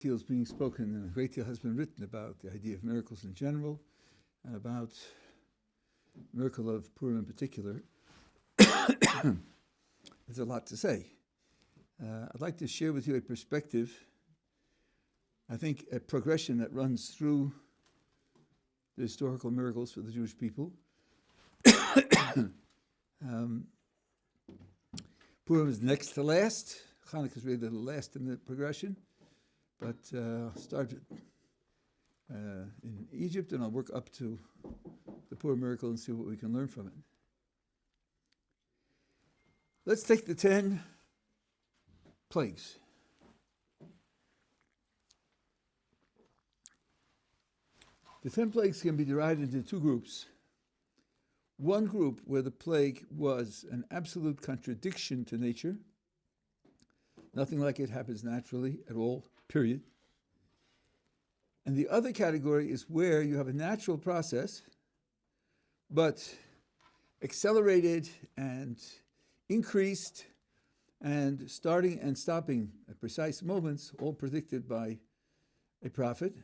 deal is being spoken and a great deal has been written about the idea of miracles in general and about the miracle of Purim in particular. There's a lot to say. I'd like to share with you a perspective, I think a progression that runs through the historical miracles for the Jewish people. Purim is next to last. Hanukkah is really the last in the progression. But I'll start in Egypt and I'll work up to the Purim miracle and see what we can learn from it. Let's take the 10 plagues. The 10 plagues can be divided into two groups. One group where the plague was an absolute contradiction to nature. Nothing like it happens naturally at all, period. And the other category is where you have a natural process, but accelerated and increased and starting and stopping at precise moments, all predicted by a prophet,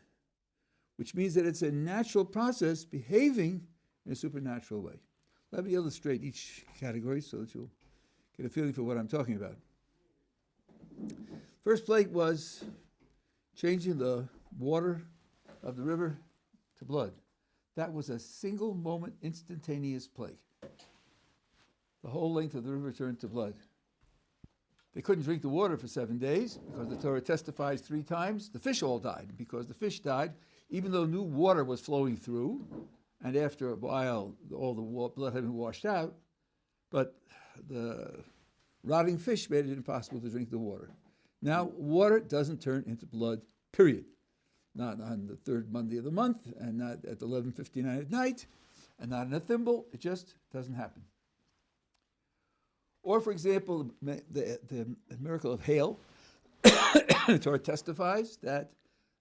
which means that it's a natural process behaving in a supernatural way. Let me illustrate each category so that you'll get a feeling for what I'm talking about. First plague was changing the water of the river to blood. That was a single moment, instantaneous plague. The whole length of the river turned to blood. They couldn't drink the water for 7 days because the Torah testifies 3 times. The fish all died because the fish died, even though new water was flowing through, and after a while all the blood had been washed out, but the rotting fish made it impossible to drink the water. Now, water doesn't turn into blood, period. Not on the 3rd Monday of the month, and not at 11:59 at night, and not in a thimble. It just doesn't happen. Or, for example, the miracle of hail. The Torah testifies that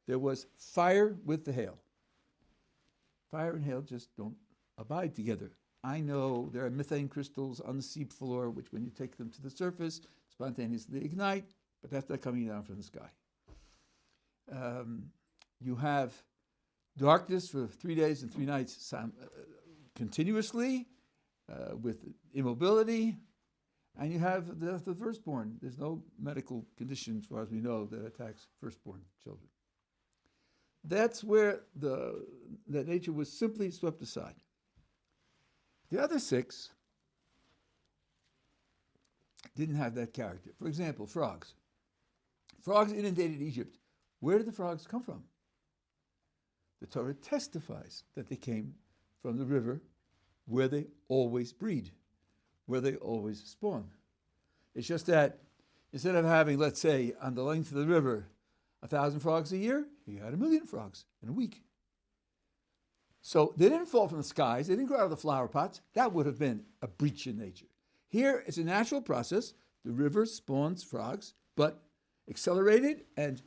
there was fire with the hail. Fire and hail just don't abide together. I know there are methane crystals on the seafloor, which when you take them to the surface, spontaneously ignite, but that's not coming down from the sky. You have darkness for 3 days and 3 nights continuously with immobility, and you have the death of the firstborn. There's no medical condition, as far as we know, that attacks firstborn children. That's where that nature was simply swept aside. The other 6 didn't have that character. For example, frogs. Frogs inundated Egypt. Where did the frogs come from? The Torah testifies that they came from the river where they always breed, where they always spawn. It's just that instead of having, let's say, on the length of the river, 1,000 frogs a year, you had 1,000,000 frogs in a week. So they didn't fall from the skies. They didn't grow out of the flower pots. That would have been a breach in nature. Here, it's a natural process. The river spawns frogs, but accelerated and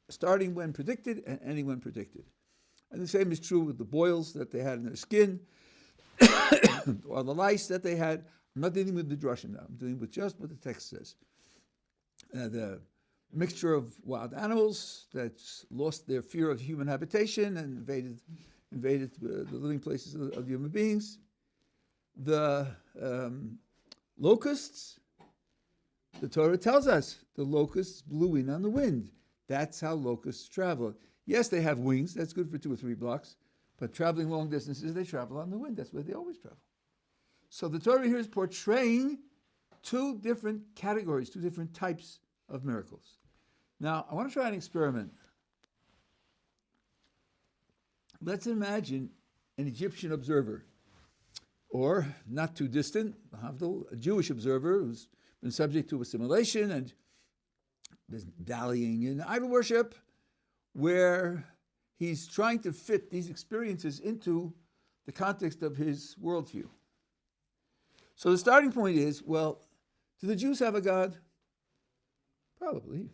starting when predicted and ending when predicted. And the same is true with the boils that they had in their skin or the lice that they had. I'm not dealing with the drushim now. I'm dealing with just what the text says. The mixture of wild animals that lost their fear of human habitation and invaded the living places of human beings. The locusts, the Torah tells us, the locusts blew in on the wind. That's how locusts travel. Yes, they have wings. That's good for 2 or 3 blocks. But traveling long distances, they travel on the wind. That's where they always travel. So the Torah here is portraying 2 different categories, 2 different types of miracles. Now, I want to try an experiment. Let's imagine an Egyptian observer, or not too distant, a Jewish observer who's been subject to assimilation and is dallying in idol worship, where he's trying to fit these experiences into the context of his worldview. So the starting point is, well, do the Jews have a God? Probably.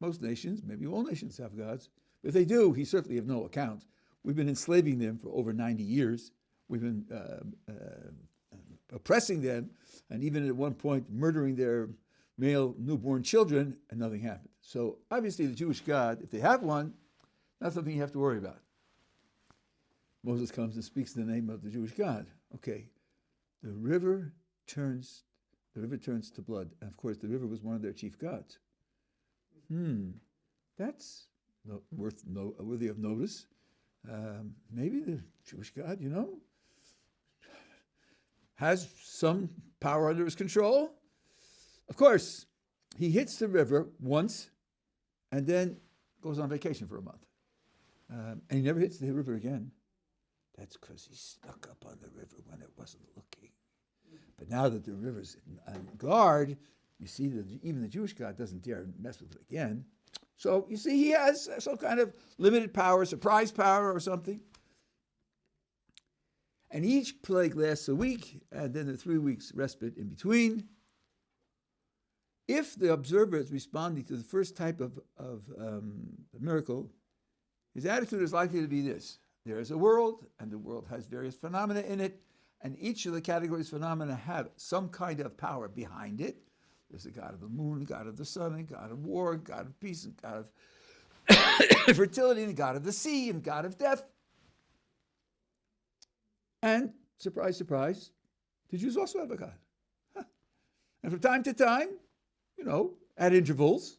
Most nations, maybe all nations have gods. If they do, he's certainly of no account. We've been enslaving them for over 90 years. We've been oppressing them, and even at one point murdering their male newborn children, and nothing happened. So obviously the Jewish God, if they have one, not something you have to worry about. Moses comes and speaks in the name of the Jewish God. Okay, the river turns to blood. And of course, the river was one of their chief gods. That's worthy of notice. Maybe the Jewish God, has some power under his control. Of course, he hits the river once and then goes on vacation for a month. And he never hits the river again. That's because he snuck up on the river when it wasn't looking. But now that the river's on guard, you see that even the Jewish God doesn't dare mess with it again. So you see he has some kind of limited power, surprise power or something. And each plague lasts a week, and then the 3 weeks respite in between. If the observer is responding to the first type of miracle, his attitude is likely to be this. There is a world, and the world has various phenomena in it, and each of the categories of phenomena have some kind of power behind it. There's the God of the moon, God of the sun, and God of war, God of peace, and God of fertility, and God of the sea, and God of death. And, surprise, surprise, the Jews also have a God. And from time to time, at intervals,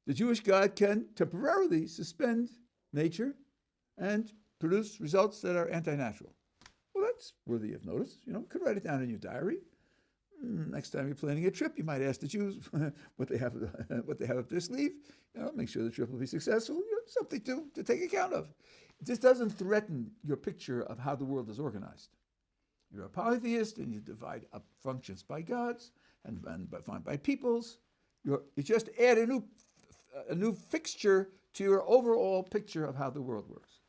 the Jewish God can temporarily suspend nature and produce results that are anti-natural. Well, that's worthy of notice. You could write it down in your diary. Next time you're planning a trip, you might ask the Jews what they have up their sleeve. Make sure the trip will be successful. Something to take account of. This doesn't threaten your picture of how the world is organized. You're a polytheist, and you divide up functions by gods and by peoples. You just add a new fixture to your overall picture of how the world works.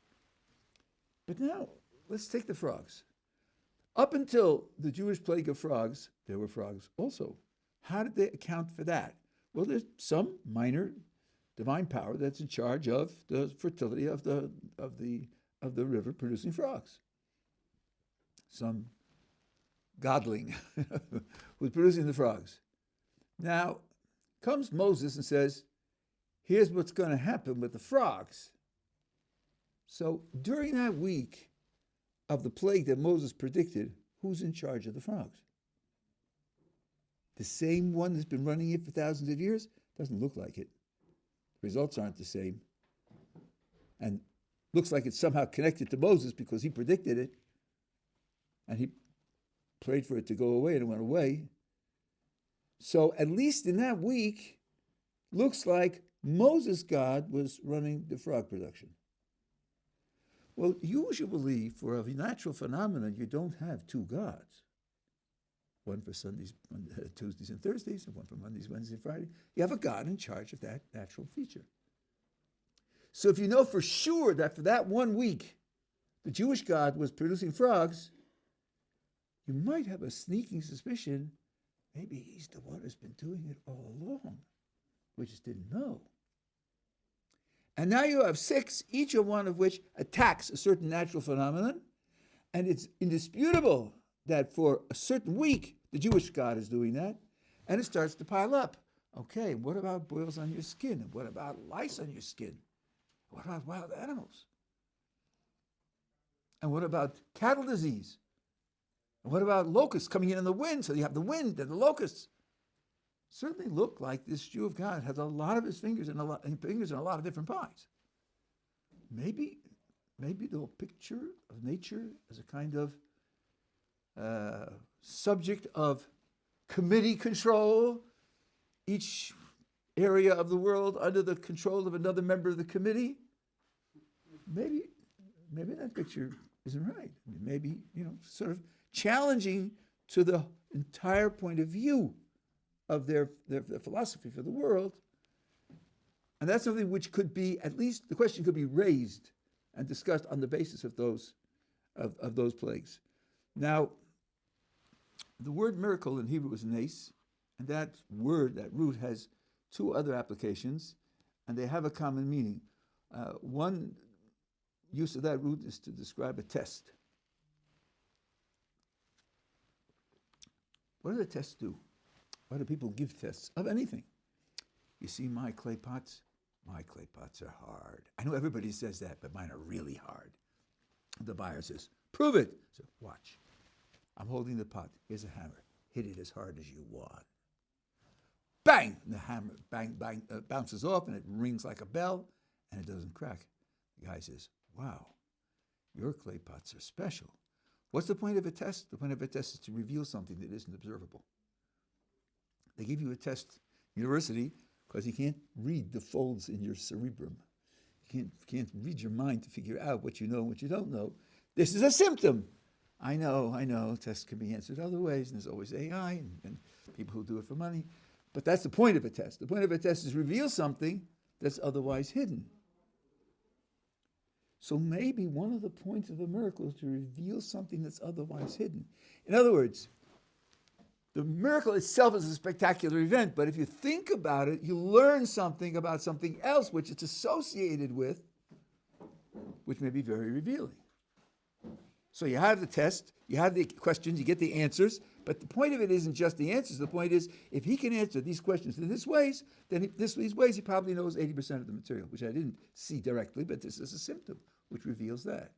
But now, let's take the frogs. Up until the Jewish plague of frogs, there were frogs also. How did they account for that? Well, there's some minor divine power that's in charge of the fertility of the river producing frogs. Some godling who's producing the frogs. Now, comes Moses and says, here's what's going to happen with the frogs. So during that week of the plague that Moses predicted, who's in charge of the frogs? The same one that's been running it for thousands of years? Doesn't look like it. The results aren't the same. And looks like it's somehow connected to Moses because he predicted it. And he prayed for it to go away, and it went away. So at least in that week, looks like Moses' God was running the frog production. Well, usually for a natural phenomenon, you don't have two gods. One for Sundays, Tuesdays and Thursdays, and one for Mondays, Wednesdays, and Fridays. You have a God in charge of that natural feature. So if you know for sure that for that 1 week, the Jewish God was producing frogs, you might have a sneaking suspicion maybe he's the one who's been doing it all along. We just didn't know. And now you have 6, each one of which attacks a certain natural phenomenon, and it's indisputable that for a certain week, the Jewish God is doing that, and it starts to pile up. Okay, what about boils on your skin? And what about lice on your skin? What about wild animals? And what about cattle disease? And what about locusts coming in the wind? So you have the wind and the locusts. Certainly look like this Jew of God has a lot of his fingers in a lot of different pies. Maybe the picture of nature as a kind of subject of committee control, each area of the world under the control of another member of the committee. Maybe that picture isn't right. Maybe, sort of challenging to the entire point of view of their philosophy for the world. And that's something which could be, at least the question could be raised and discussed on the basis of those plagues. Now, the word miracle in Hebrew is nes, and that root has 2 other applications, and they have a common meaning. One use of that root is to describe a test. What do the tests do? Why do people give tests of anything? You see my clay pots? My clay pots are hard. I know everybody says that, but mine are really hard. The buyer says, prove it. So watch. I'm holding the pot. Here's a hammer. Hit it as hard as you want. Bang! And the hammer bounces off and it rings like a bell and it doesn't crack. The guy says, wow, your clay pots are special. What's the point of a test? The point of a test is to reveal something that isn't observable. They give you a test in university because you can't read the folds in your cerebrum. You can't read your mind to figure out what you know and what you don't know. This is a symptom. I know, tests can be answered other ways, and there's always AI and people who do it for money. But that's the point of a test. The point of a test is reveal something that's otherwise hidden. So maybe one of the points of a miracle is to reveal something that's otherwise hidden. In other words, the miracle itself is a spectacular event, but if you think about it, you learn something about something else which it's associated with, which may be very revealing. So you have the test, you have the questions, you get the answers, but the point of it isn't just the answers. The point is, if he can answer these questions in these ways, then these ways he probably knows 80% of the material, which I didn't see directly, but this is a symptom which reveals that.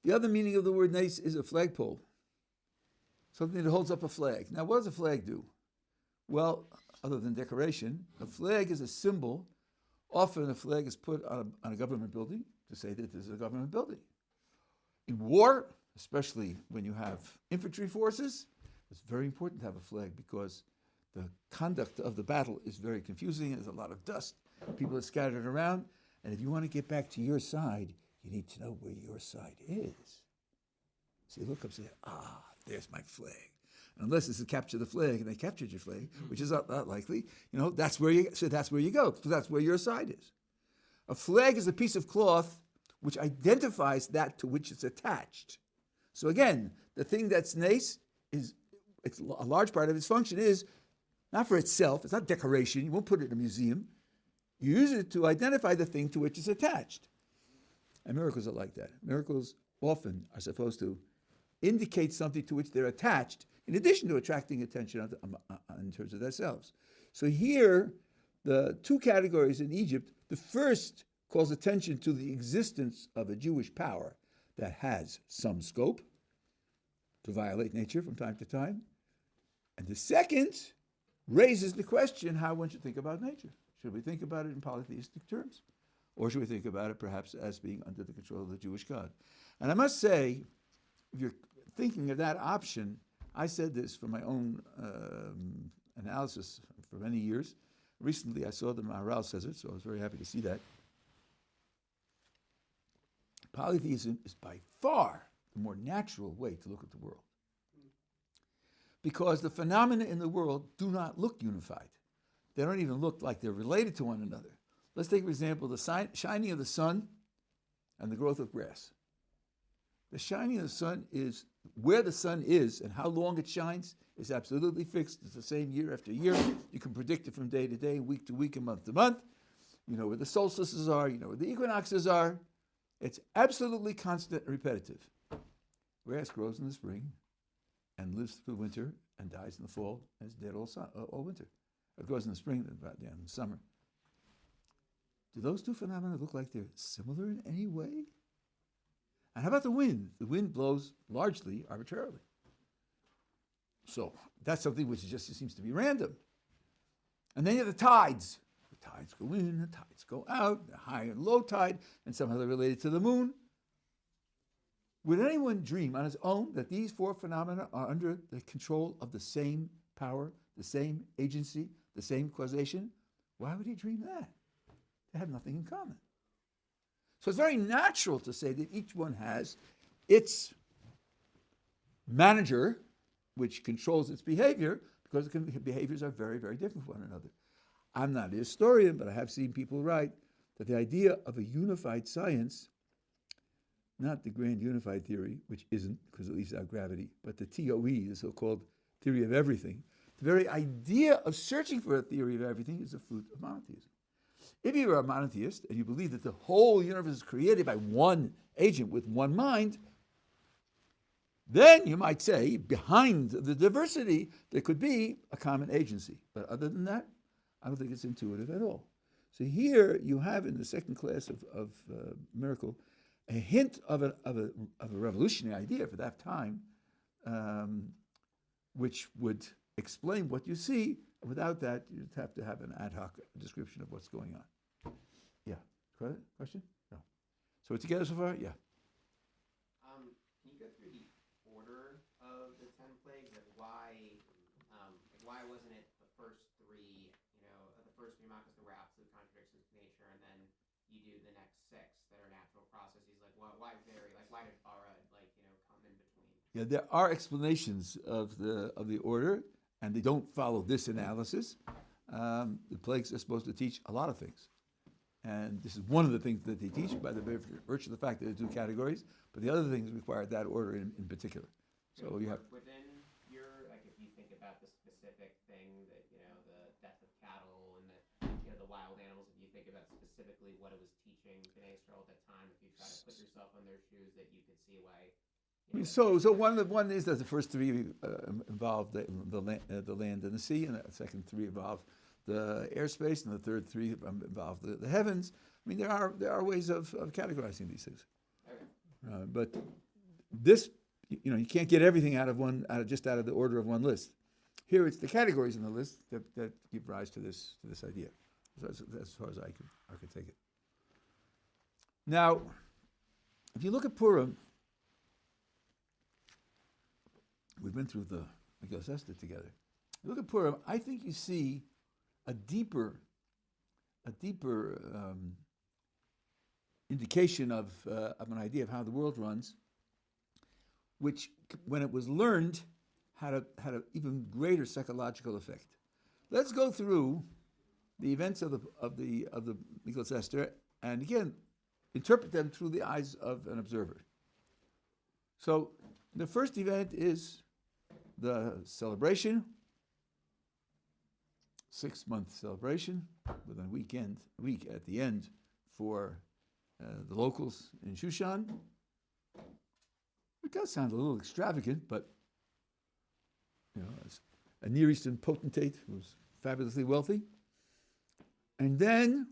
The other meaning of the word nice is a flagpole, something that holds up a flag. Now, what does a flag do? Well, other than decoration, a flag is a symbol. Often a flag is put on a government building to say that this is a government building. In war, especially when you have infantry forces, it's very important to have a flag because the conduct of the battle is very confusing. There's a lot of dust. People are scattered around. And if you want to get back to your side, you need to know where your side is. So you look up and say, there's my flag. And unless it's to capture the flag, and they captured your flag, which is not likely, that's where you go. So that's where your side is. A flag is a piece of cloth which identifies that to which it's attached. So again, the thing that's nice it's a large part of its function is not for itself. It's not decoration. You won't put it in a museum. You use it to identify the thing to which it's attached. And miracles are like that. Miracles often are supposed to indicate something to which they're attached, in addition to attracting attention in terms of themselves. So here, the two categories in Egypt, the first calls attention to the existence of a Jewish power that has some scope to violate nature from time to time. And the second raises the question how one should think about nature. Should we think about it in polytheistic terms? Or should we think about it perhaps as being under the control of the Jewish God? And I must say, if you're thinking of that option, I said this from my own analysis for many years. Recently, I saw the Maharal says it, so I was very happy to see that. Polytheism is by far the more natural way to look at the world. Because the phenomena in the world do not look unified. They don't even look like they're related to one another. Let's take, for example, the shining of the sun and the growth of grass. The shining of the sun is where the sun is and how long it shines is absolutely fixed. It's the same year after year. You can predict it from day to day, week to week, and month to month. You know where the solstices are. You know where the equinoxes are. It's absolutely constant and repetitive. Grass grows in the spring and lives through winter and dies in the fall and is dead all winter. It grows in the spring and about down in the summer. Do those two phenomena look like they're similar in any way? And how about the wind? The wind blows largely arbitrarily. So that's something which just seems to be random. And then you have the tides. The tides go in, the tides go out, the high and low tide, and somehow they're related to the moon. Would anyone dream on his own that these four phenomena are under the control of the same power, the same agency, the same causation? Why would he dream that? They have nothing in common. So it's very natural to say that each one has its manager, which controls its behavior, because the behaviors are very, very different from one another. I'm not a historian, but I have seen people write that the idea of a unified science, not the grand unified theory, which isn't, because it leaves out gravity, but the TOE, the so-called theory of everything, the very idea of searching for a theory of everything is the fruit of monotheism. If you are a monotheist and you believe that the whole universe is created by one agent with one mind, Then you might say, behind the diversity, there could be a common agency. But other than that, I don't think it's intuitive at all. So here you have in the second class of miracle a hint of a revolutionary idea for that time, which would explain what you see. Without that, you'd have to have an ad hoc description of what's going on. Yeah. Question? No. So we're together so far? Yeah. Can you go through the order of the 10 plagues? Why wasn't it the first three, the first three makas that were absolute contradictions to nature, and then you do the next six that are natural processes? Why vary? Why did bara, come in between? Yeah, there are explanations of the order, and they don't follow this analysis. The plagues are supposed to teach a lot of things. And this is one of the things that they teach by the virtue of the fact that there are two categories, but the other things require that order in particular. So you have... Within your, if you think about the specific thing that, the death of cattle and the wild animals, if you think about specifically what it was teaching Bnei Israel at that time, if you try to put yourself in their shoes, that you could see why... So one is that the first three involved the land and the sea, and the second three involved the airspace, and the third three involve the heavens. I mean, there are ways of categorizing these things. Okay. But this, you can't get everything out of the order of one list. Here, it's the categories in the list that give rise to this idea. As far as I could take it. Now, if you look at Purim, we've been through the Megillah Esther together. You look at Purim, I think you see a deeper indication of an idea of how the world runs, which, when it was learned, had an even greater psychological effect. Let's go through the events of the Megillah Esther, and again, interpret them through the eyes of an observer. So, the first event is the celebration. 6-month celebration with a week at the end for the locals in Shushan. It does sound a little extravagant, but as a Near Eastern potentate who was fabulously wealthy. And then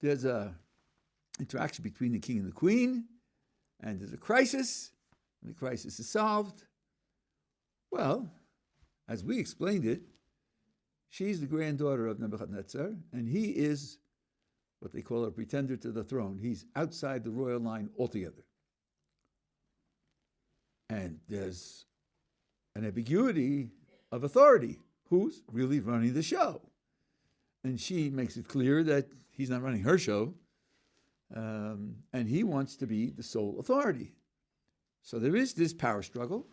there's a interaction between the king and the queen, and there's a crisis, and the crisis is solved. Well, as we explained it, she's the granddaughter of Nebuchadnezzar, and he is what they call a pretender to the throne. He's outside the royal line altogether. And there's an ambiguity of authority. Who's really running the show? And she makes it clear that he's not running her show, and he wants to be the sole authority. So there is this power struggle,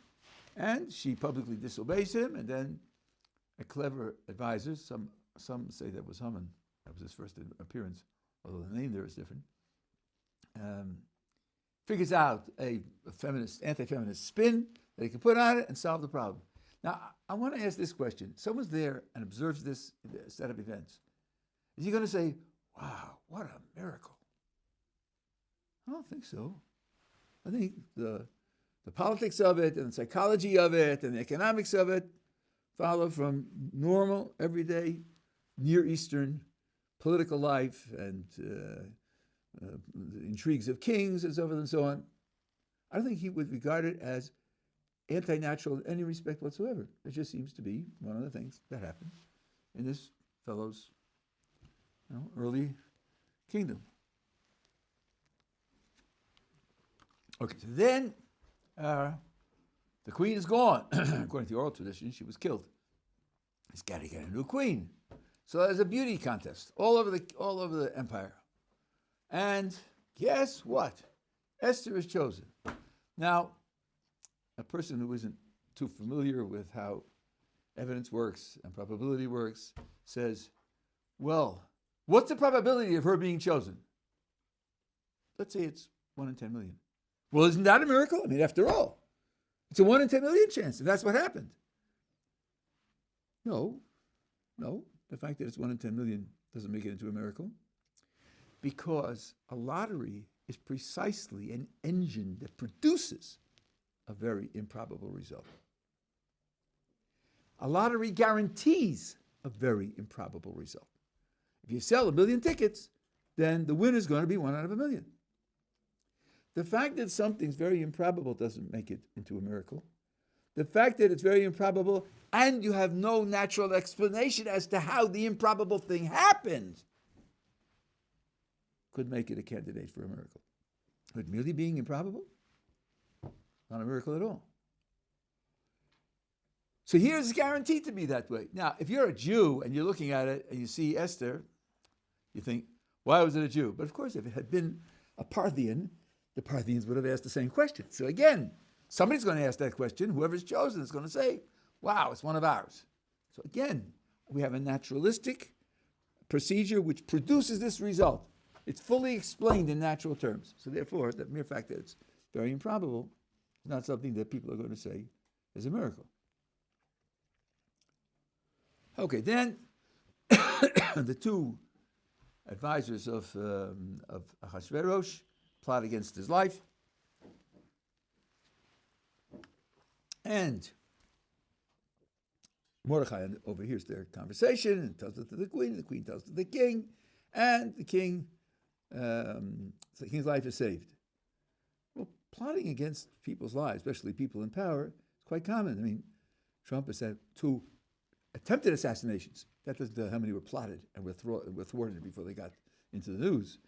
and she publicly disobeys him, and then a clever advisor, some say that was Haman, that was his first appearance, although the name there is different, figures out a anti-feminist spin that he can put on it and solve the problem. Now, I want to ask this question. Someone's there and observes this set of events. Is he going to say, wow, what a miracle? I don't think so. I think the politics of it and the psychology of it and the economics of it follow from normal, everyday, Near Eastern political life and the intrigues of kings and so forth and so on. I don't think he would regard it as anti-natural in any respect whatsoever. It just seems to be one of the things that happened in this fellow's early kingdom. Okay, so then the queen is gone. According to the oral tradition, she was killed. He's got to get a new queen. So there's a beauty contest all over the empire. And guess what? Esther is chosen. Now, a person who isn't too familiar with how evidence works and probability works says, well, what's the probability of her being chosen? Let's say it's 1 in 10 million. Well, isn't that a miracle? I mean, after all, it's a 1 in 10 million chance if that's what happened. No. The fact that it's 1 in 10 million doesn't make it into a miracle. Because a lottery is precisely an engine that produces a very improbable result. A lottery guarantees a very improbable result. If you sell 1 million tickets, then the winner is going to be 1 out of 1 million. The fact that something's very improbable doesn't make it into a miracle. The fact that it's very improbable and you have no natural explanation as to how the improbable thing happened could make it a candidate for a miracle. But merely being improbable, not a miracle at all. So here's guaranteed to be that way. Now, if you're a Jew and you're looking at it and you see Esther, you think, why was it a Jew? But of course, if it had been a Parthian, the Parthians would have asked the same question. So again, somebody's going to ask that question. Whoever's chosen is going to say, wow, it's one of ours. So again, we have a naturalistic procedure which produces this result. It's fully explained in natural terms. So therefore, the mere fact that it's very improbable is not something that people are going to say is a miracle. Okay, then the two advisors of Ahasuerus plot against his life. And Mordechai overhears their conversation and tells it to the queen tells it to the king, and the king's life is saved. Well, plotting against people's lives, especially people in power, is quite common. I mean, Trump has had 2 attempted assassinations. That doesn't tell how many were plotted and were thwarted before they got into the news.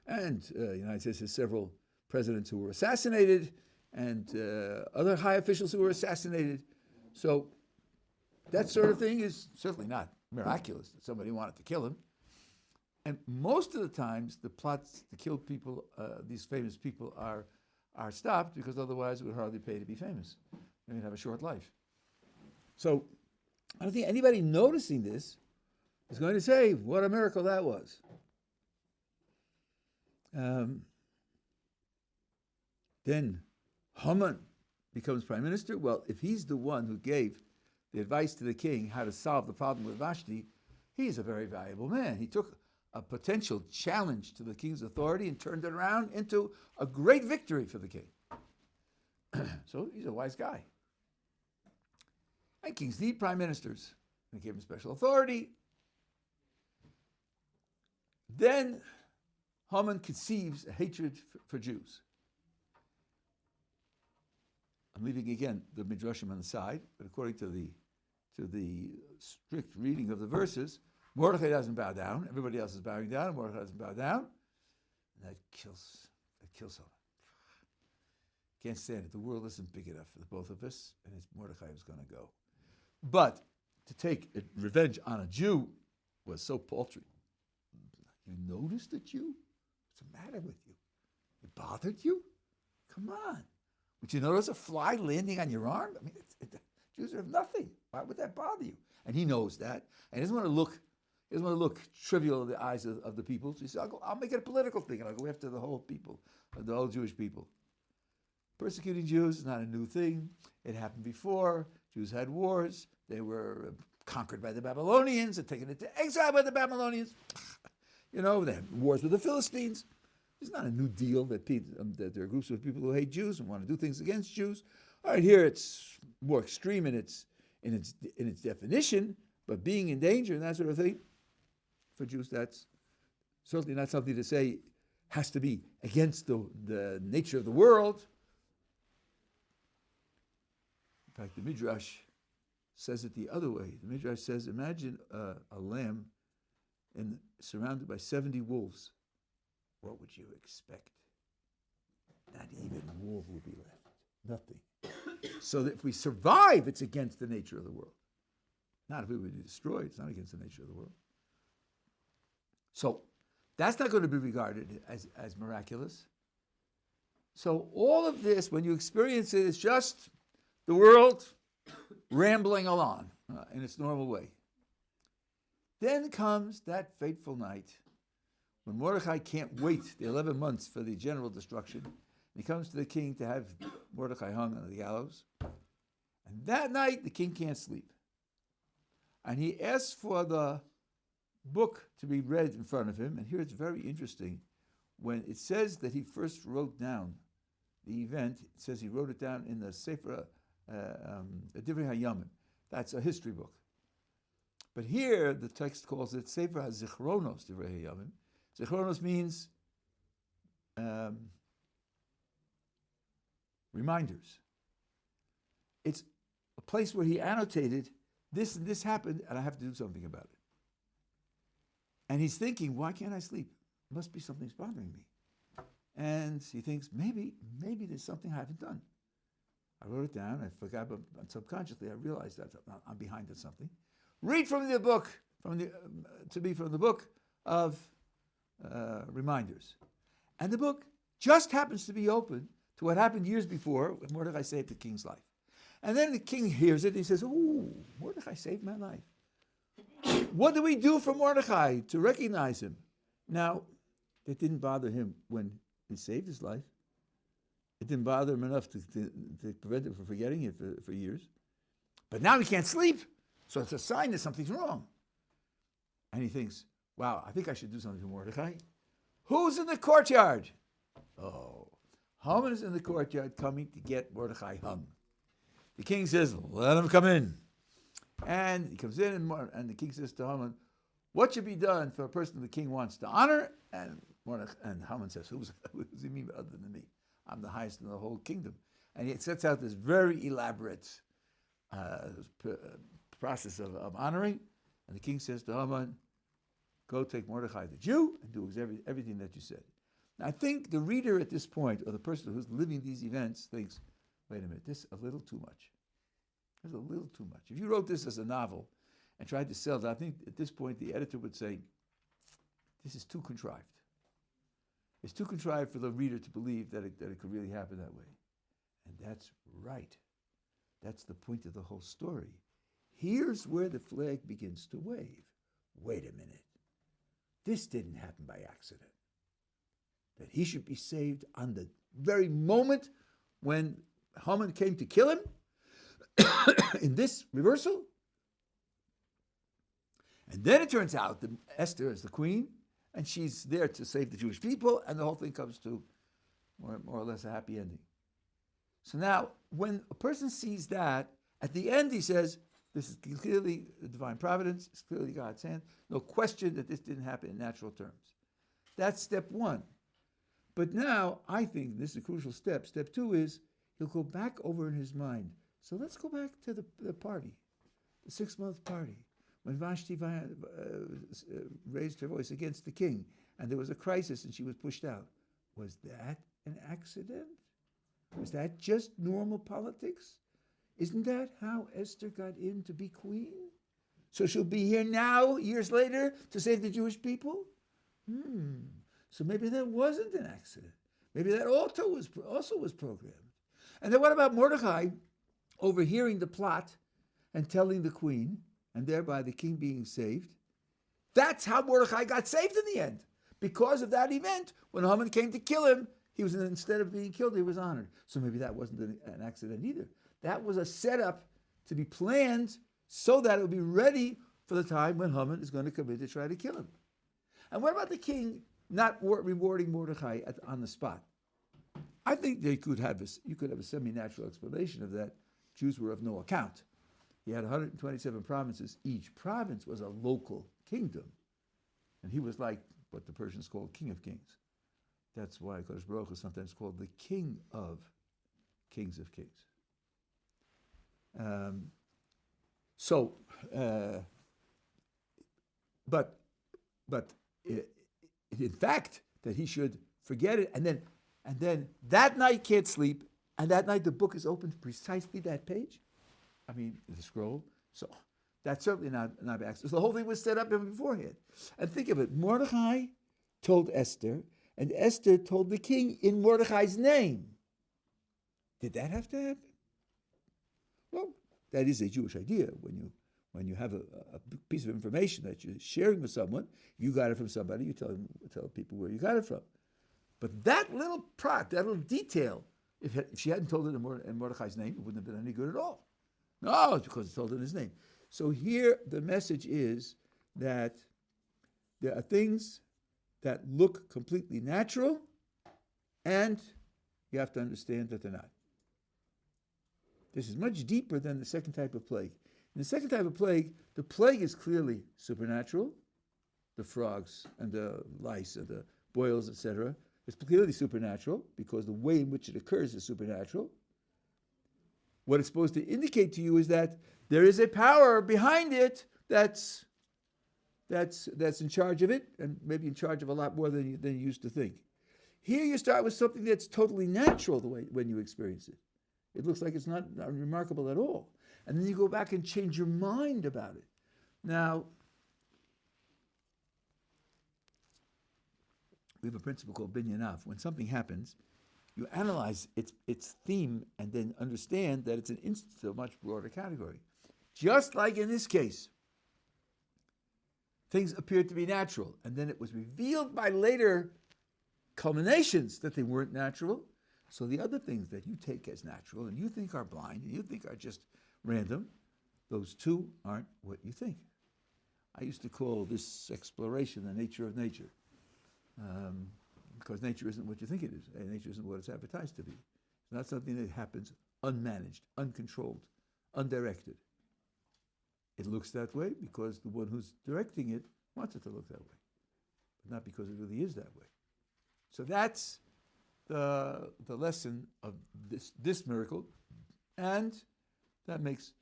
And the United States has several presidents who were assassinated and other high officials who were assassinated. So that sort of thing is certainly not miraculous that somebody wanted to kill him. And most of the times, the plots to kill people, these famous people, are stopped because otherwise it would hardly pay to be famous. They'd have a short life. So I don't think anybody noticing this is going to say, what a miracle that was. Then Haman becomes prime minister. Well, if he's the one who gave the advice to the king how to solve the problem with Vashti, he's a very valuable man. He took a potential challenge to the king's authority and turned it around into a great victory for the king. So he's a wise guy. And kings need prime ministers. They gave him special authority. Then Haman conceives a hatred for Jews. I'm leaving again the Midrashim on the side, but according to the strict reading of the verses, Mordechai doesn't bow down. Everybody else is bowing down. Mordechai doesn't bow down. And that kills Haman. Can't stand it. The world isn't big enough for the both of us, and it's Mordechai who's going to go. But to take revenge on a Jew was so paltry. You noticed a Jew? What's the matter with you? It bothered you? Come on. Would you notice a fly landing on your arm? I mean, Jews are nothing. Why would that bother you? And he knows that. And he doesn't want to look trivial in the eyes of the people. So he says, I'll make it a political thing, and I'll go after the whole people, the whole Jewish people. Persecuting Jews is not a new thing. It happened before. Jews had wars. They were conquered by the Babylonians and taken into exile by the Babylonians. They had wars with the Philistines. It's not a new deal that there are groups of people who hate Jews and want to do things against Jews. All right, here it's more extreme in its definition, but being in danger and that sort of thing, for Jews, that's certainly not something to say has to be against the nature of the world. In fact, the Midrash says it the other way. The Midrash says, imagine a lamb surrounded by 70 wolves. What would you expect? Not even a wolf will be left. Nothing. So that if we survive, it's against the nature of the world. Not if we would be destroyed. It's not against the nature of the world. So that's not going to be regarded as miraculous. So all of this, when you experience it, it's just the world rambling along in its normal way. Then comes that fateful night when Mordechai can't wait the 11 months for the general destruction. He comes to the king to have Mordechai hung on the gallows. And that night, the king can't sleep. And he asks for the book to be read in front of him. And here it's very interesting. When it says that he first wrote down the event. It says he wrote it down in the Sefer Divrei Hayamim. That's a history book. But here, the text calls it Sefer HaZichronos Divrei Hayamim. Zichronos means reminders. It's a place where he annotated, this and this happened, and I have to do something about it. And he's thinking, why can't I sleep? Must be something's bothering me. And he thinks, maybe there's something I haven't done. I wrote it down, I forgot, but subconsciously I realized that I'm behind on something. Read from the book, from the book of reminders. And the book just happens to be open to what happened years before when Mordechai saved the king's life. And then the king hears it and he says, ooh, Mordechai saved my life. What do we do for Mordechai to recognize him? Now, it didn't bother him when he saved his life. It didn't bother him enough to prevent him from forgetting it for years. But now he can't sleep. So it's a sign that something's wrong. And he thinks, wow, I think I should do something for Mordechai. Who's in the courtyard? Oh, Haman is in the courtyard coming to get Mordechai hung. The king says, let him come in. And he comes in, and the king says to Haman, what should be done for a person the king wants to honor? And Haman says, who does he mean other than me? I'm the highest in the whole kingdom. And he sets out this very elaborate process of honoring. And the king says to Haman, go take Mordechai the Jew and do everything that you said. Now, I think the reader at this point, or the person who's living these events, thinks, wait a minute, this is a little too much. This is a little too much. If you wrote this as a novel and tried to sell it, I think at this point the editor would say, this is too contrived. It's too contrived for the reader to believe that it could really happen that way. And that's right. That's the point of the whole story. Here's where the flag begins to wave. Wait a minute. This didn't happen by accident. That he should be saved on the very moment when Haman came to kill him in this reversal. And then it turns out that Esther is the queen, and she's there to save the Jewish people, and the whole thing comes to more or less a happy ending. So now, when a person sees that, at the end he says, this is clearly the divine providence, it's clearly God's hand. No question that this didn't happen in natural terms. That's step one. But now, I think this is a crucial step. Step two is, he'll go back over in his mind. So let's go back to the party, the 6-month party, when Vashti raised her voice against the king, and there was a crisis and she was pushed out. Was that an accident? Was that just normal politics? Isn't that how Esther got in to be queen? So she'll be here now, years later, to save the Jewish people? So maybe that wasn't an accident. Maybe that also was programmed. And then what about Mordechai overhearing the plot and telling the queen, and thereby the king being saved? That's how Mordechai got saved in the end. Because of that event, when Haman came to kill him, instead of being killed, he was honored. So maybe that wasn't an accident either. That was a setup to be planned so that it would be ready for the time when Haman is going to come in to try to kill him. And what about the king not rewarding Mordechai on the spot? I think you could have a semi-natural explanation of that. Jews were of no account. He had 127 provinces. Each province was a local kingdom. And he was like what the Persians called King of Kings. That's why Kodesh Baruch is sometimes called the King of Kings of Kings. But in fact, that he should forget it, and then that night can't sleep, and that night the book is open to precisely that page. I mean, the scroll. So that's certainly not by accident. So the whole thing was set up even beforehand. And think of it: Mordechai told Esther, and Esther told the king in Mordechai's name. Did that have to happen? Well, that is a Jewish idea. When you have a piece of information that you're sharing with someone, you got it from somebody, you tell people where you got it from. But that little detail, if she hadn't told it in Mordechai's name, it wouldn't have been any good at all. No, it's because it's told in his name. So here the message is that there are things that look completely natural, and you have to understand that they're not. This is much deeper than the second type of plague. In the second type of plague, the plague is clearly supernatural. The frogs and the lice and the boils, etc. It's clearly supernatural because the way in which it occurs is supernatural. What it's supposed to indicate to you is that there is a power behind it that's in charge of it, and maybe in charge of a lot more than you used to think. Here you start with something that's totally natural the way when you experience it. It looks like it's not remarkable at all. And then you go back and change your mind about it. Now, we have a principle called binyan. When something happens, you analyze its theme and then understand that it's an instance of a much broader category. Just like in this case, things appeared to be natural, and then it was revealed by later culminations that they weren't natural. So the other things that you take as natural and you think are blind and you think are just random, those two aren't what you think. I used to call this exploration the nature of nature. Because nature isn't what you think it is. Nature isn't what it's advertised to be. It's not something that happens unmanaged, uncontrolled, undirected. It looks that way because the one who's directing it wants it to look that way, but not because it really is that way. So that's the lesson of this miracle, and that makes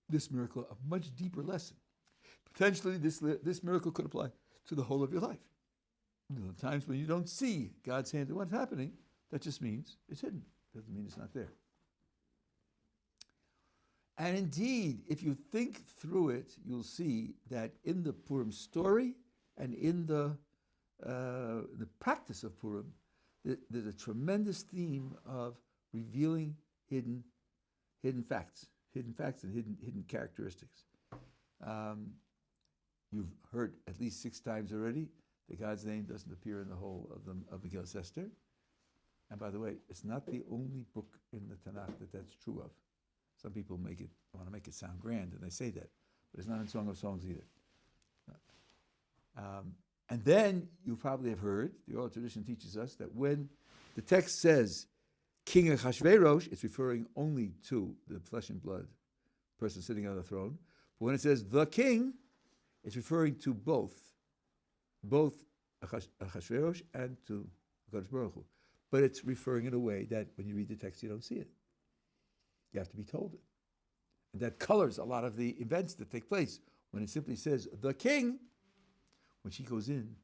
this miracle a much deeper lesson. Potentially, this miracle could apply to the whole of your life. Times when you don't see God's hand in what's happening, that just means it's hidden. Doesn't mean it's not there. And indeed, if you think through it, you'll see that in the Purim story and in the practice of Purim, there's a tremendous theme of revealing hidden facts and hidden characteristics. You've heard at least 6 times already that God's name doesn't appear in the whole of Megillah Esther. And by the way, it's not the only book in the Tanakh that's true of. Some people want to make it sound grand, and they say that, but it's not in Song of Songs either. And then you probably have heard, the oral tradition teaches us that when the text says King Achashverosh, it's referring only to the flesh and blood person sitting on the throne. But when it says the king, it's referring to both Achashverosh and to Kadosh Baruch Hu. But it's referring in a way that when you read the text, you don't see it. You have to be told it. And that colors a lot of the events that take place. When it simply says, the king, when she goes in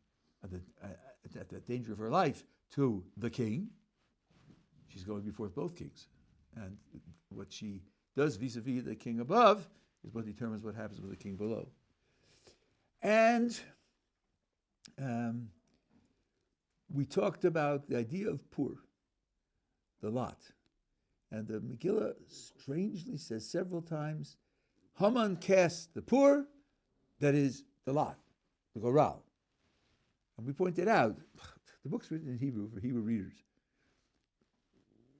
at the danger of her life to the king, she's going before both kings. And what she does vis-a-vis the king above is what determines what happens with the king below. And we talked about the idea of Pur, the lot. And the Megillah strangely says several times, Haman cast the Pur, that is the lot, the Goral. And we pointed out, the book's written in Hebrew for Hebrew readers.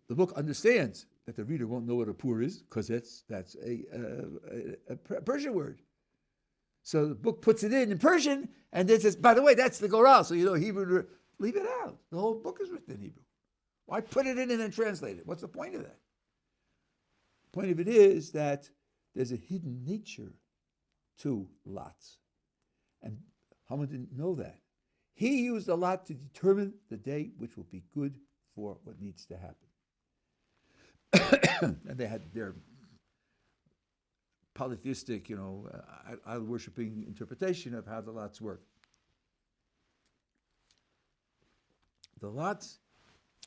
The book understands that the reader won't know what a Pur is, because that's a Persian word. So the book puts it in Persian, and then says, by the way, that's the Goral. So Hebrew, leave it out. The whole book is written in Hebrew. Why put it in and then translate it? What's the point of that? The point of it is that there's a hidden nature to lots. And Haman didn't know that. He used a lot to determine the day which will be good for what needs to happen. And they had their polytheistic, idol-worshipping interpretation of how the lots work. The lots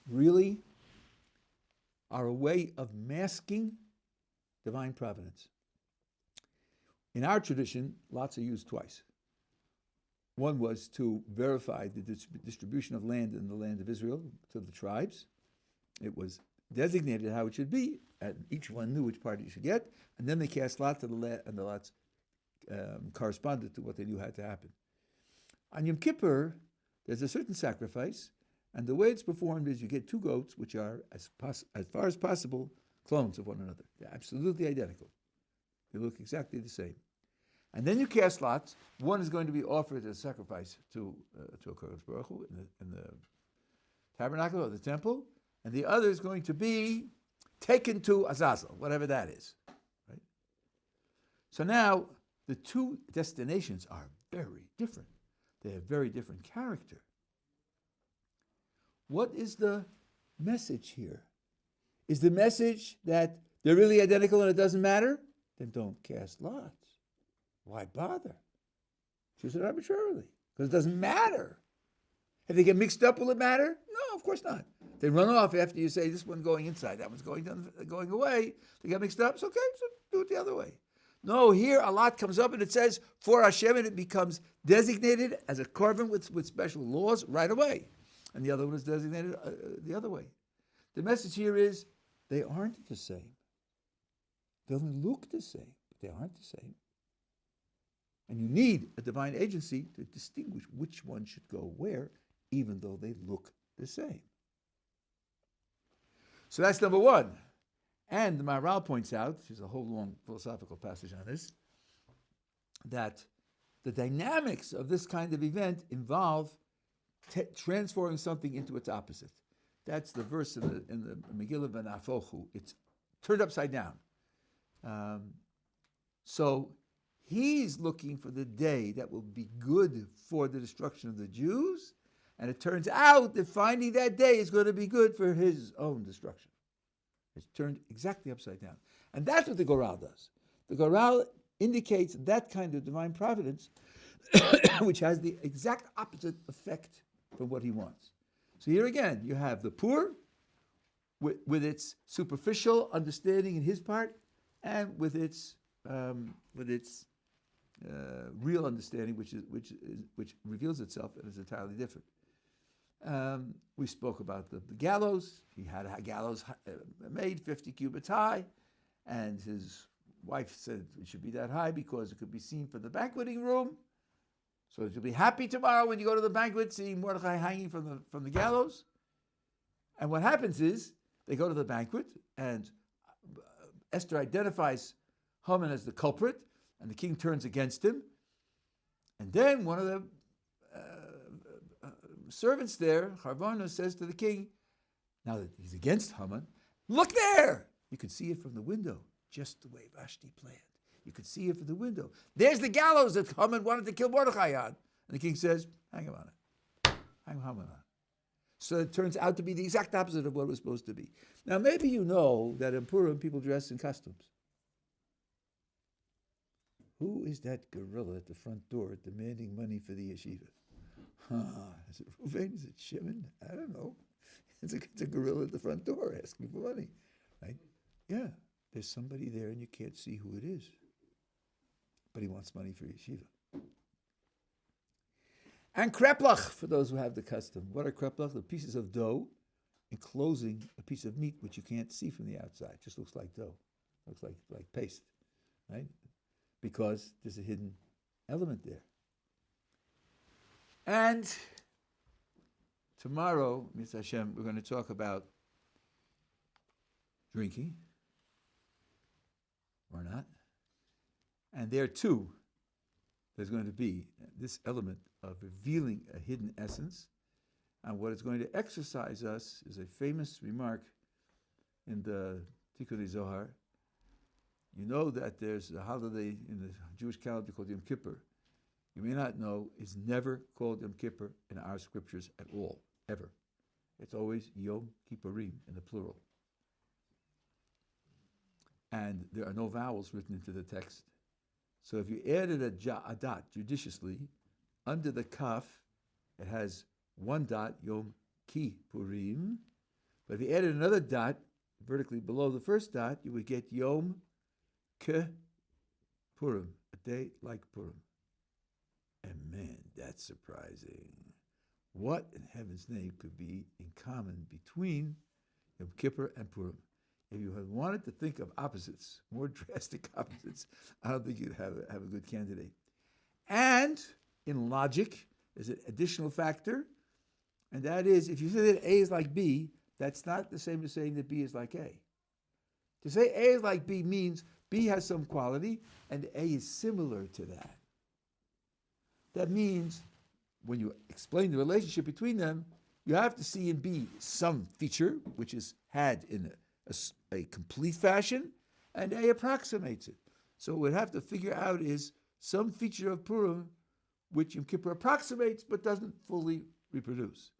really are a way of masking divine providence. In our tradition, lots are used twice. One was to verify the distribution of land in the land of Israel to the tribes. It was designated how it should be, and each one knew which part you should get, and then they cast lots, and the lots corresponded to what they knew had to happen. On Yom Kippur, there's a certain sacrifice, and the way it's performed is you get 2 goats, which are, as far as possible, clones of one another. They're absolutely identical. They look exactly the same. And then you cast lots. One is going to be offered as a sacrifice to Kadosh Baruch Hu in the tabernacle or the temple, and the other is going to be taken to Azazel, whatever that is. Right? So now the two destinations are very different. They have very different character. What is the message here? Is the message that they're really identical and it doesn't matter? Then don't cast lots. Why bother? Choose it arbitrarily, because it doesn't matter. If they get mixed up, will it matter? No, of course not. They run off after you say this one's going inside, that one's going away. They get mixed up, it's okay, so do it the other way. No, here a lot comes up and it says for Hashem, and it becomes designated as a korban with special laws right away. And the other one is designated the other way. The message here is they aren't the same. They only look the same, but they aren't the same. And you need a divine agency to distinguish which one should go where, even though they look the same. So that's number one. And the Maharal points out, there's a whole long philosophical passage on this, that the dynamics of this kind of event involve transforming something into its opposite. That's the verse in the Megillah V'nafochu. It's turned upside down. So he's looking for the day that will be good for the destruction of the Jews, and it turns out that finding that day is going to be good for his own destruction. It's turned exactly upside down. And that's what the Goral does. The Goral indicates that kind of divine providence, which has the exact opposite effect from what he wants. So here again, you have the poor with its superficial understanding in his part, and with its real understanding, which reveals itself and is entirely different. We spoke about the gallows. He had a gallows made 50 cubits high, and his wife said it should be that high because it could be seen from the banqueting room. So you'll be happy tomorrow when you go to the banquet seeing Mordechai hanging from the gallows. And what happens is they go to the banquet, and Esther identifies Haman as the culprit, and the king turns against him. And then one of the servants there, Harvana, says to the king, now that he's against Haman, look there! You could see it from the window, just the way Vashti planned. You could see it from the window. There's the gallows that Haman wanted to kill Mordechai on. And the king says, hang him on it. Hang Haman on it. So it turns out to be the exact opposite of what it was supposed to be. Now, maybe you know that in Purim, people dress in costumes. Who is that gorilla at the front door demanding money for the yeshiva? Is it Reuven? Is it Shimon? I don't know. It's a gorilla at the front door asking for money, right? Yeah, there's somebody there and you can't see who it is. But he wants money for yeshiva. And kreplach, for those who have the custom. What are kreplach? The pieces of dough enclosing a piece of meat which you can't see from the outside. Just looks like dough. Looks like paste, right? Because there's a hidden element there. And tomorrow, Mr. Hashem, we're going to talk about drinking, or not. And there too, there's going to be this element of revealing a hidden essence. And what it's going to exercise us is a famous remark in the Tikkun Zohar. You know that there's a holiday in the Jewish calendar called Yom Kippur. You may not know, it's never called Yom Kippur in our scriptures at all, ever. It's always Yom Kippurim in the plural. And there are no vowels written into the text. So if you added a dot judiciously, under the kaf, it has one dot, Yom Kippurim. But if you added another dot vertically below the first dot, you would get Yom Purim, a day like Purim. And man, that's surprising. What in heaven's name could be in common between Yom Kippur and Purim? If you had wanted to think of opposites, more drastic opposites, I don't think you'd have a good candidate. And in logic, there's an additional factor, and that is, if you say that A is like B, that's not the same as saying that B is like A. To say A is like B means B has some quality, and A is similar to that. That means, when you explain the relationship between them, You have to see in B some feature which is had in a complete fashion, and A approximates it. So what we have to figure out is some feature of Purim which Yom Kippur approximates but doesn't fully reproduce.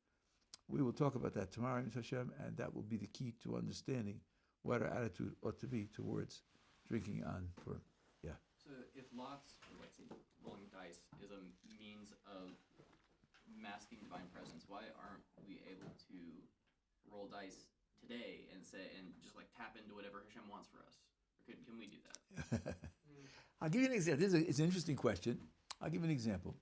We will talk about that tomorrow, Mr. Hashem, and that will be the key to understanding what our attitude ought to be towards drinking on Purim. Yeah. So if lots, or like say rolling dice, is a means of masking divine presence, why aren't we able to roll dice today and just like tap into whatever Hashem wants for us? Or can we do that? I'll give you an example. It's an interesting question. I'll give you an example.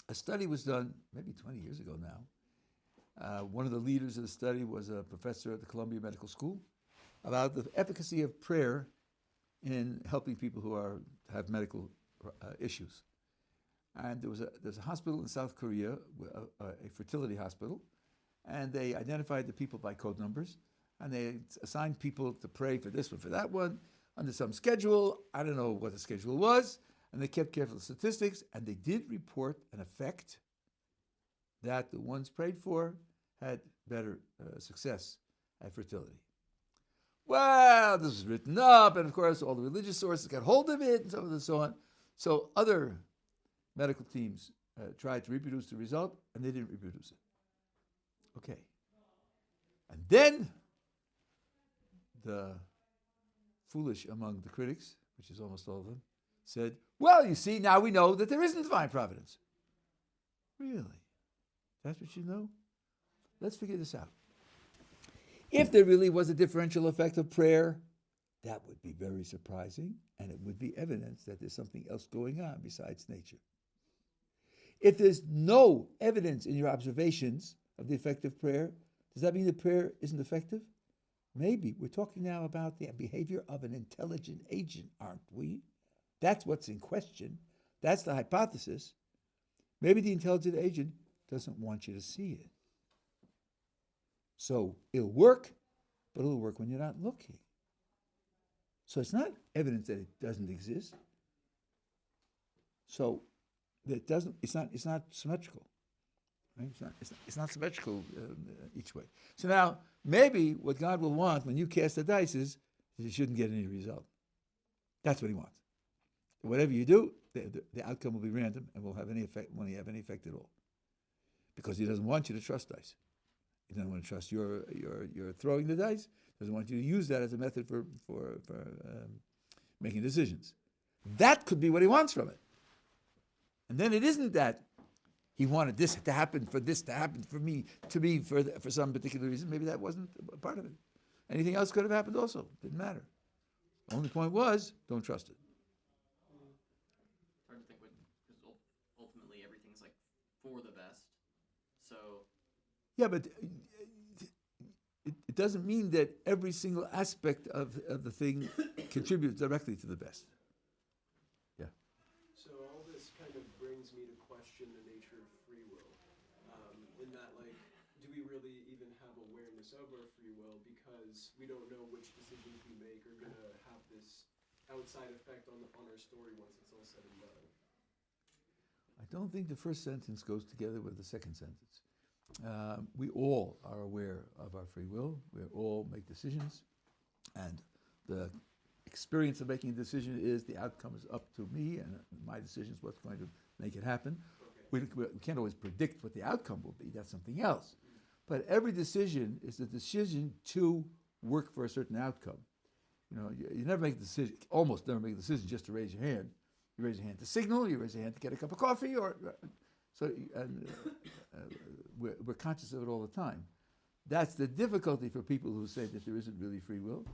A study was done maybe 20 years ago now. One of the leaders of the study was a professor at the Columbia Medical School about the efficacy of prayer in helping people who have medical issues. And there's a hospital in South Korea, a fertility hospital, and they identified the people by code numbers, and they assigned people to pray for this one, for that one, under some schedule. I don't know what the schedule was, and they kept careful of statistics, and they did report an effect that the ones prayed for had better success at fertility. Well, this was written up, and of course all the religious sources got hold of it, and so on and so on. So other medical teams tried to reproduce the result, and they didn't reproduce it. Okay. And then the foolish among the critics, which is almost all of them, said, well, you see, now we know that there isn't divine providence. Really? That's what you know? Let's figure this out. If there really was a differential effect of prayer, that would be very surprising, and it would be evidence that there's something else going on besides nature. If there's no evidence in your observations of the effect of prayer, does that mean that prayer isn't effective? Maybe. We're talking now about the behavior of an intelligent agent, aren't we? That's what's in question. That's the hypothesis. Maybe the intelligent agent doesn't want you to see it. So it'll work, but it'll work when you're not looking. So it's not evidence that it doesn't exist. So that doesn't. It's not symmetrical. Right? It's not symmetrical each way. So now maybe what God will want when you cast the dice is that you shouldn't get any result. That's what He wants. Whatever you do, the outcome will be random and won't have any effect. Won't have any effect at all, because He doesn't want you to trust dice. He doesn't want to trust your throwing the dice. Doesn't want you to use that as a method for making decisions. That could be what He wants from it. And then it isn't that He wanted this to happen for me for some particular reason. Maybe that wasn't a part of it. Anything else could have happened also. Didn't matter. The only point was, don't trust it. It's hard to think because ultimately everything's like for the best. So. Yeah, but it doesn't mean that every single aspect of the thing contributes directly to the best. Yeah. So all this kind of brings me to question the nature of free will. In that, like, do we really even have awareness of our free will, because we don't know which decisions we make are going to have this outside effect on our story once it's all said and done? I don't think the first sentence goes together with the second sentence. We all are aware of our free will. We all make decisions. And the experience of making a decision is the outcome is up to me, and my decision is what's going to make it happen. Okay. We can't always predict what the outcome will be. That's something else. But every decision is a decision to work for a certain outcome. You know, you never make a decision, almost never make a decision just to raise your hand. You raise your hand to signal, you raise your hand to get a cup of coffee, we're conscious of it all the time. That's the difficulty for people who say that there isn't really free will.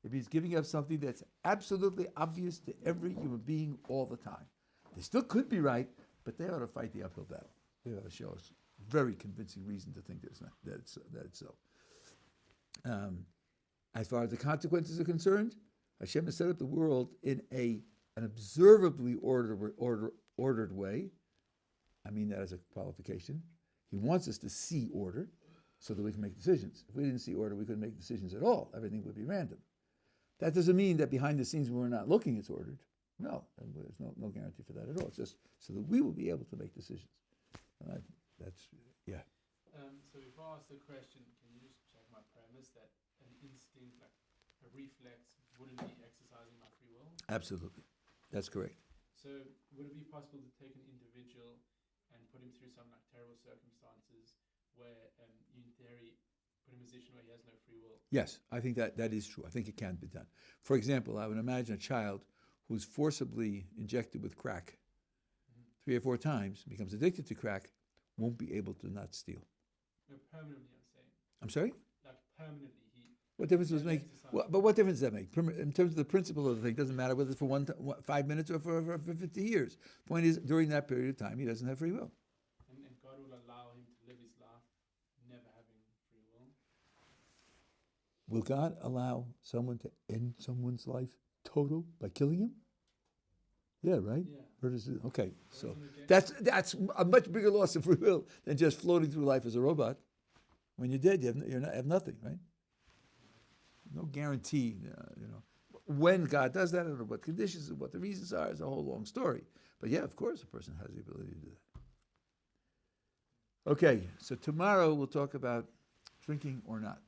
It means giving up something that's absolutely obvious to every human being all the time. They still could be right, but they ought to fight the uphill battle. They ought to show us very convincing reason to think that it's so. As far as the consequences are concerned, Hashem has set up the world in an observably ordered way. I mean that as a qualification. He wants us to see order so that we can make decisions. If we didn't see order, we couldn't make decisions at all. Everything would be random. That doesn't mean that behind the scenes when we're not looking, it's ordered. No, there's no guarantee for that at all. It's just so that we will be able to make decisions. Yeah. So before ask the question, can you just check my premise that an instinct, like a reflex, wouldn't be exercising my free will? Absolutely. That's correct. So would it be possible to take an individual and put him through some like terrible circumstances where you in theory put him in a position where he has no free will? Yes, I think that is true. I think it can be done. For example, I would imagine a child who's forcibly injected with crack 3 or 4 times, becomes addicted to crack, won't be able to not steal. No, permanently, I'm saying. I'm sorry? Like permanently, he. What difference does it make? exercise. But what difference does that make? In terms of the principle of the thing, it doesn't matter whether it's for 5 minutes or for 50 years. Point is, during that period of time, he doesn't have free will. And God will allow him to live his life never having free will. Will God allow someone to end someone's life total by killing him? Yeah, right? Yeah. Okay, so that's a much bigger loss of free will than just floating through life as a robot. When you're dead, you have nothing, right? No guarantee, when God does that, under what conditions, and what the reasons are, is a whole long story. But yeah, of course, a person has the ability to do that. Okay, so tomorrow we'll talk about drinking or not.